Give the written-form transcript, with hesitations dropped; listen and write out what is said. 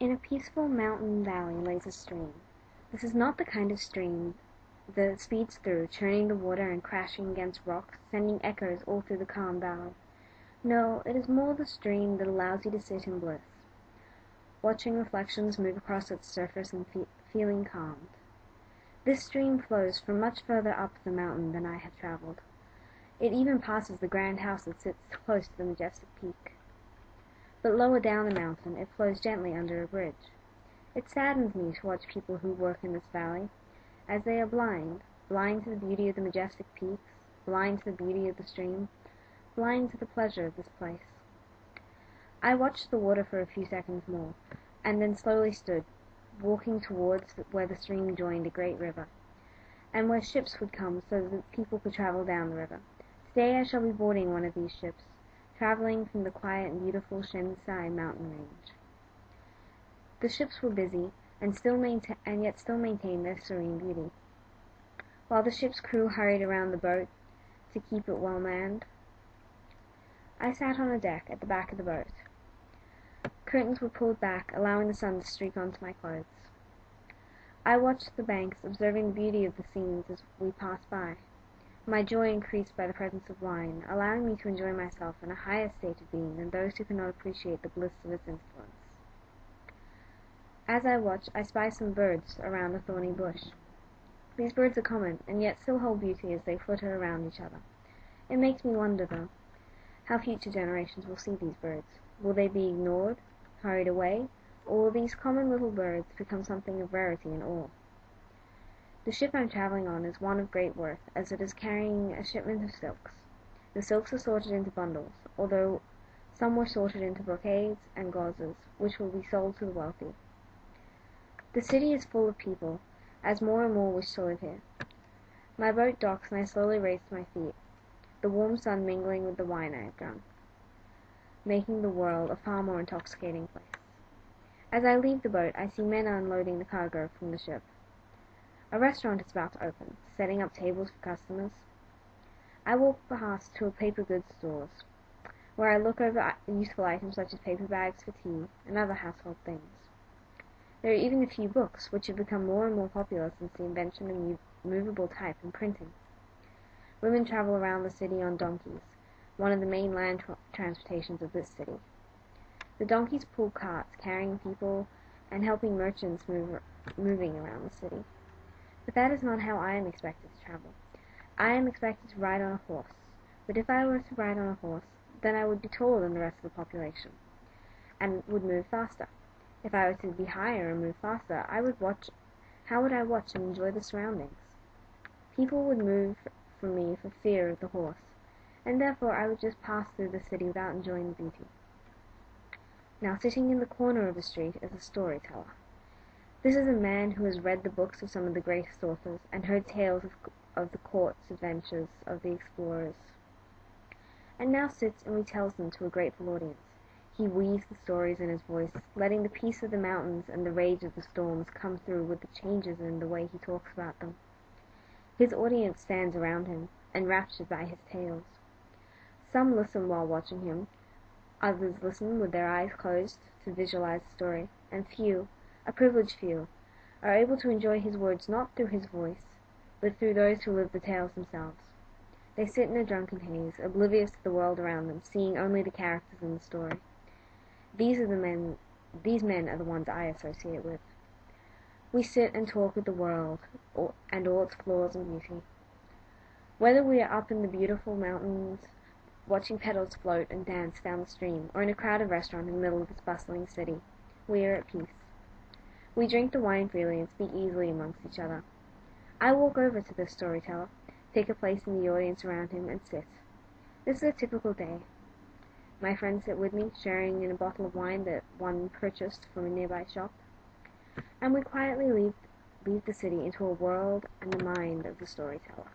In a peaceful mountain valley lays a stream. This is not the kind of stream that speeds through, churning the water and crashing against rocks, sending echoes all through the calm valley. No, it is more the stream that allows you to sit in bliss, watching reflections move across its surface and feeling calmed. This stream flows from much further up the mountain than I have traveled. It even passes the grand house that sits close to the majestic peak. But lower down the mountain, it flows gently under a bridge. It saddens me to watch people who work in this valley, as they are blind to the beauty of the majestic peaks, blind to the beauty of the stream, blind to the pleasure of this place. I watched the water for a few seconds more, and then slowly stood, walking towards where the stream joined a great river, and where ships would come so that people could travel down the river. Today I shall be boarding one of these ships, traveling from the quiet and beautiful Shensai mountain range. The ships were busy, and yet still maintained their serene beauty. While the ship's crew hurried around the boat to keep it well manned, I sat on a deck at the back of the boat. Curtains were pulled back, allowing the sun to streak onto my clothes. I watched the banks, observing the beauty of the scenes as we passed by. My joy increased by the presence of wine, allowing me to enjoy myself in a higher state of being than those who cannot appreciate the bliss of its influence. As I watched, I spied some birds around a thorny bush. These birds are common, and yet still hold beauty as they flutter around each other. It makes me wonder, though, how future generations will see these birds. Will they be ignored, hurried away, or will these common little birds become something of rarity and awe? The ship I'm traveling on is one of great worth, as it is carrying a shipment of silks. The silks are sorted into bundles, although some were sorted into brocades and gauzes, which will be sold to the wealthy. The city is full of people, as more and more wish to live here. My boat docks and I slowly raise to my feet, the warm sun mingling with the wine I have drunk, making the world a far more intoxicating place. As I leave the boat, I see men unloading the cargo from the ship. A restaurant is about to open, setting up tables for customers. I walk past two paper goods stores, where I look over useful items such as paper bags for tea and other household things. There are even a few books, which have become more and more popular since the invention of movable type and printing. Women travel around the city on donkeys, one of the main land transportations of this city. The donkeys pull carts, carrying people and helping merchants moving around the city. But that is not how I am expected to travel. I am expected to ride on a horse, but if I were to ride on a horse, then I would be taller than the rest of the population, and would move faster. If I were to be higher and move faster, how would I watch and enjoy the surroundings? People would move from me for fear of the horse, and therefore I would just pass through the city without enjoying the beauty. Now sitting in the corner of the street is a storyteller. This is a man who has read the books of some of the greatest authors, and heard tales of the court's adventures of the explorers, and now sits and retells them to a grateful audience. He weaves the stories in his voice, letting the peace of the mountains and the rage of the storms come through with the changes in the way he talks about them. His audience stands around him, enraptured by his tales. Some listen while watching him, others listen with their eyes closed to visualize the story, and few, a privileged few, are able to enjoy his words not through his voice, but through those who live the tales themselves. They sit in a drunken haze, oblivious to the world around them, seeing only the characters in the story. These men are the ones I associate with. We sit and talk with the world, and all its flaws and beauty. Whether we are up in the beautiful mountains, watching petals float and dance down the stream, or in a crowded restaurant in the middle of this bustling city, we are at peace. We drink the wine freely and speak easily amongst each other. I walk over to this storyteller, take a place in the audience around him, and sit. This is a typical day. My friends sit with me, sharing in a bottle of wine that one purchased from a nearby shop, and we quietly leave the city into a world and the mind of the storyteller.